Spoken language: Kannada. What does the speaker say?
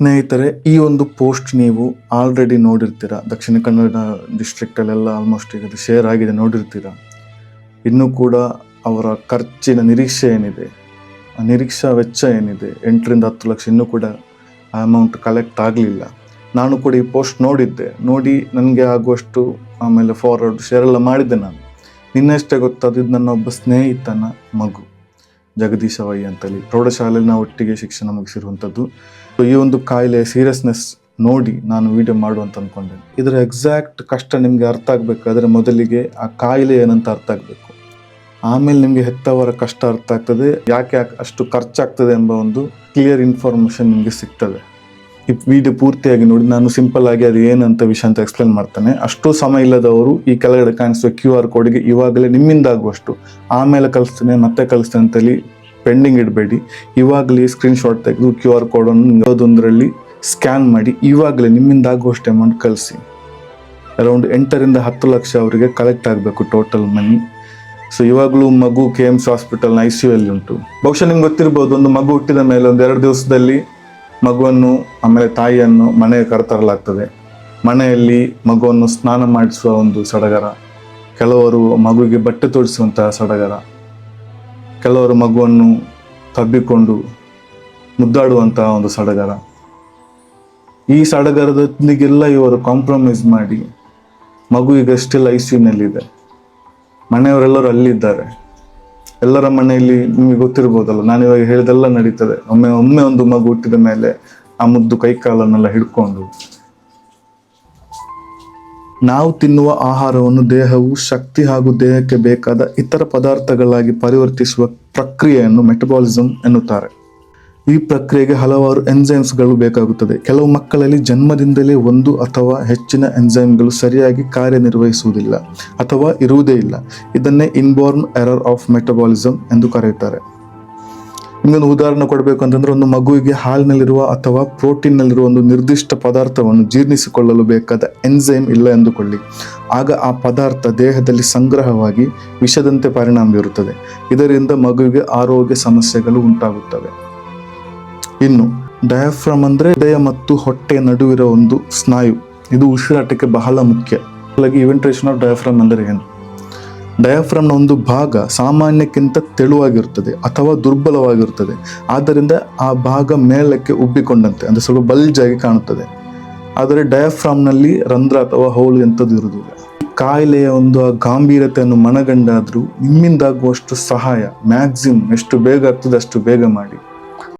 ಸ್ನೇಹಿತರೆ, ಈ ಒಂದು ಪೋಸ್ಟ್ ನೀವು ಆಲ್ರೆಡಿ ನೋಡಿರ್ತೀರ. ದಕ್ಷಿಣ ಕನ್ನಡ ಡಿಸ್ಟ್ರಿಕ್ಟಲ್ಲೆಲ್ಲ ಆಲ್ಮೋಸ್ಟ್ ಈಗ ಅದು ಶೇರ್ ಆಗಿದೆ, ನೋಡಿರ್ತೀರ. ಇನ್ನೂ ಕೂಡ ಅವರ ಖರ್ಚಿನ ನಿರೀಕ್ಷೆ ಏನಿದೆ, ಆ ನಿರೀಕ್ಷಾ ವೆಚ್ಚ ಏನಿದೆ 8ರಿಂದ 10 ಲಕ್ಷ ಇನ್ನೂ ಕೂಡ ಆ ಅಮೌಂಟ್ ಕಲೆಕ್ಟ್ ಆಗಲಿಲ್ಲ. ನಾನು ಕೂಡ ಈ ಪೋಸ್ಟ್ ನೋಡಿದ್ದೆ, ನೋಡಿ ನನಗೆ ಆಗುವಷ್ಟು ಆಮೇಲೆ ಫಾರ್ವರ್ಡ್ ಶೇರ್ ಎಲ್ಲ ಮಾಡಿದ್ದೆ. ನಾನು ನಿನ್ನಷ್ಟೇ ಗೊತ್ತಾದ್ದು ನನ್ನ ಒಬ್ಬ ಸ್ನೇಹಿತನ ಮಗು ಜಗದೀಶ ವೈ ಅಂತೇಳಿ, ಪ್ರೌಢಶಾಲೆಯಲ್ಲಿ ನಾವು ಒಟ್ಟಿಗೆ ಶಿಕ್ಷಣ ಮುಗಿಸಿರುವಂಥದ್ದು. ಈ ಒಂದು ಕಾಯಿಲೆ ಸೀರಿಯಸ್ನೆಸ್ ನೋಡಿ ನಾನು ವಿಡಿಯೋ ಮಾಡುವಂತ ಅಂದ್ಕೊಂಡೆ. ಇದರ ಎಕ್ಸಾಕ್ಟ್ ಕಷ್ಟ ನಿಮಗೆ ಅರ್ಥ ಆಗಬೇಕಾದ್ರೆ ಮೊದಲಿಗೆ ಆ ಕಾಯಿಲೆ ಏನಂತ ಅರ್ಥ ಆಗಬೇಕು, ಆಮೇಲೆ ನಿಮಗೆ ಹೆತ್ತವರ ಕಷ್ಟ ಅರ್ಥ ಆಗ್ತದೆ, ಯಾಕೆ ಅಷ್ಟು ಖರ್ಚಾಗ್ತದೆ ಎಂಬ ಒಂದು ಕ್ಲಿಯರ್ ಇನ್ಫಾರ್ಮೇಶನ್ ನಿಮಗೆ ಸಿಗ್ತದೆ. ಈ ವಿಡಿಯೋ ಪೂರ್ತಿಯಾಗಿ ನೋಡಿ. ನಾನು ಸಿಂಪಲ್ ಆಗಿ ಅದು ಏನಂತ ವಿಷಯ ಅಂತ ಎಕ್ಸ್ಪ್ಲೇನ್ ಮಾಡ್ತೇನೆ. ಅಷ್ಟು ಸಮಯ ಇಲ್ಲದವರು ಈ ಕೆಳಗಡೆ ಕಾಣಿಸುವ QR ಕೋಡ್ಗೆ ಇವಾಗಲೇ ನಿಮ್ಮಿಂದ ಆಗುವಷ್ಟು, ಆಮೇಲೆ ಕಳಿಸ್ತೇನೆ ಮತ್ತೆ ಕಳಿಸ್ತೇನೆ ಅಂತೇಳಿ ಪೆಂಡಿಂಗ್ ಇಡಬೇಡಿ. ಇವಾಗಲೇ ಸ್ಕ್ರೀನ್ಶಾಟ್ ತೆಗೆದು QR ಕೋಡನ್ನು ಯಾವುದೊಂದರಲ್ಲಿ ಸ್ಕ್ಯಾನ್ ಮಾಡಿ ಇವಾಗಲೇ ನಿಮ್ಮಿಂದ ಆಗುವಷ್ಟು ಅಮೌಂಟ್ ಕಳಿಸಿ. ಅರೌಂಡ್ 8ರಿಂದ 10 ಲಕ್ಷ ಅವರಿಗೆ ಕಲೆಕ್ಟ್ ಆಗಬೇಕು ಟೋಟಲ್ ಮನಿ. ಸೊ ಇವಾಗಲೂ ಮಗು KMC ಹಾಸ್ಪಿಟಲ್ನ ICU ಅಲ್ಲಿ ಉಂಟು. ಬಹುಶಃ ನಿಮ್ಗೆ ಗೊತ್ತಿರ್ಬೋದು, ಒಂದು ಮಗು ಹುಟ್ಟಿದ ಮೇಲೆ 1-2 ದಿವಸದಲ್ಲಿ ಮಗುವನ್ನು ಆಮೇಲೆ ತಾಯಿಯನ್ನು ಮನೆಗೆ ಕರೆತರಲಾಗ್ತದೆ. ಮನೆಯಲ್ಲಿ ಮಗುವನ್ನು ಸ್ನಾನ ಮಾಡಿಸುವ ಒಂದು ಸಡಗರ, ಕೆಲವರು ಮಗುವಿಗೆ ಬಟ್ಟೆ ತೊಡಿಸುವಂತಹ ಸಡಗರ, ಕೆಲವರು ಮಗುವನ್ನು ತಬ್ಬಿಕೊಂಡು ಮುದ್ದಾಡುವಂತಹ ಒಂದು ಸಡಗರ. ಈ ಸಡಗರದೊಂದಿಗೆಲ್ಲ ಇವರು ಕಾಂಪ್ರಮೈಸ್ ಮಾಡಿ ಮಗು ಈಗ ಸ್ಟಿಲ್ ICUನಲ್ಲಿದೆ, ಮನೆಯವರೆಲ್ಲರೂ ಅಲ್ಲಿದ್ದಾರೆ. ಎಲ್ಲರ ಮನೆಯಲ್ಲಿ ನಿಮಗೆ ಗೊತ್ತಿರ್ಬೋದಲ್ಲ, ನಾನು ಇವಾಗ ಹೇಳಿದೆಲ್ಲ ನಡೀತದೆ. ಒಮ್ಮೆ ಒಂದು ಮಗು ಹುಟ್ಟಿದ ಮೇಲೆ ಆ ಮುದ್ದು ಕೈಕಾಲನ್ನೆಲ್ಲ ಹಿಡ್ಕೊಂಡು. ನಾವು ತಿನ್ನುವ ಆಹಾರವನ್ನು ದೇಹವು ಶಕ್ತಿ ಹಾಗೂ ದೇಹಕ್ಕೆ ಬೇಕಾದ ಇತರ ಪದಾರ್ಥಗಳಾಗಿ ಪರಿವರ್ತಿಸುವ ಪ್ರಕ್ರಿಯೆಯನ್ನು ಮೆಟಬಾಲಿಸಮ್ ಎನ್ನುತ್ತಾರೆ. ಈ ಪ್ರಕ್ರಿಯೆಗೆ ಹಲವಾರು ಎಂಜೈಮ್ಸ್ಗಳು ಬೇಕಾಗುತ್ತದೆ. ಕೆಲವು ಮಕ್ಕಳಲ್ಲಿ ಜನ್ಮದಿಂದಲೇ 1 ಅಥವಾ ಹೆಚ್ಚಿನ ಎಂಜೈಮ್ಗಳು ಸರಿಯಾಗಿ ಕಾರ್ಯನಿರ್ವಹಿಸುವುದಿಲ್ಲ ಅಥವಾ ಇರುವುದೇ ಇಲ್ಲ. ಇದನ್ನೇ ಇನ್ಬೋರ್ನ್ ಎರರ್ ಆಫ್ ಮೆಟಬಾಲಿಸಮ್ ಎಂದು ಕರೆಯುತ್ತಾರೆ. ನಿಮಗೊಂದು ಉದಾಹರಣೆ ಕೊಡಬೇಕು ಅಂತಂದ್ರೆ, ಒಂದು ಮಗುವಿಗೆ ಹಾಲಿನಲ್ಲಿರುವ ಅಥವಾ ಪ್ರೋಟೀನ್ನಲ್ಲಿರುವ ಒಂದು ನಿರ್ದಿಷ್ಟ ಪದಾರ್ಥವನ್ನು ಜೀರ್ಣಿಸಿಕೊಳ್ಳಲು ಬೇಕಾದ ಎಂಜೈಮ್ ಇಲ್ಲ ಎಂದುಕೊಳ್ಳಿ. ಆಗ ಆ ಪದಾರ್ಥ ದೇಹದಲ್ಲಿ ಸಂಗ್ರಹವಾಗಿ ವಿಷದಂತೆ ಪರಿಣಾಮ ಬೀರುತ್ತದೆ. ಇದರಿಂದ ಮಗುವಿಗೆ ಆರೋಗ್ಯ ಸಮಸ್ಯೆಗಳು ಉಂಟಾಗುತ್ತವೆ. ಇನ್ನು ಡಯಾಫ್ರಮ್ ಅಂದ್ರೆ ಹೃದಯ ಮತ್ತು ಹೊಟ್ಟೆಯ ನಡುವಿರೋ ಒಂದು ಸ್ನಾಯು. ಇದು ಉಸಿರಾಟಕ್ಕೆ ಬಹಳ ಮುಖ್ಯ. ಇವೆಂಟ್ರೇಷನ್ ಆಫ್ ಡಯಾಫ್ರಮ್ ಅಂದರೆ ಏನು? ಡಯಾಫ್ರಮ್ನ ಒಂದು ಭಾಗ ಸಾಮಾನ್ಯಕ್ಕಿಂತ ತೆಳುವಾಗಿರುತ್ತದೆ ಅಥವಾ ದುರ್ಬಲವಾಗಿರುತ್ತದೆ. ಆದ್ದರಿಂದ ಆ ಭಾಗ ಮೇಲಕ್ಕೆ ಉಬ್ಬಿಕೊಂಡಂತೆ ಅಂದ್ರೆ ಸ್ವಲ್ಪ ಬಲ್ಜ್ ಆಗಿ ಕಾಣುತ್ತದೆ. ಆದರೆ ಡಯಾಫ್ರಾಮ್ನಲ್ಲಿ ರಂಧ್ರ ಅಥವಾ ಹೋಲ್ ಎಂಥದ್ದು ಇರುವುದಿಲ್ಲ. ಕಾಯಿಲೆಯ ಒಂದು ಗಾಂಭೀರ್ಯತೆಯನ್ನು ಮನಗಂಡಾದ್ರೂ ನಿಮ್ಮಿಂದಾಗುವಷ್ಟು ಸಹಾಯ ಮ್ಯಾಕ್ಸಿಮಮ್ ಎಷ್ಟು ಬೇಗ ಆಗ್ತದೆ ಅಷ್ಟು ಬೇಗ ಮಾಡಿ.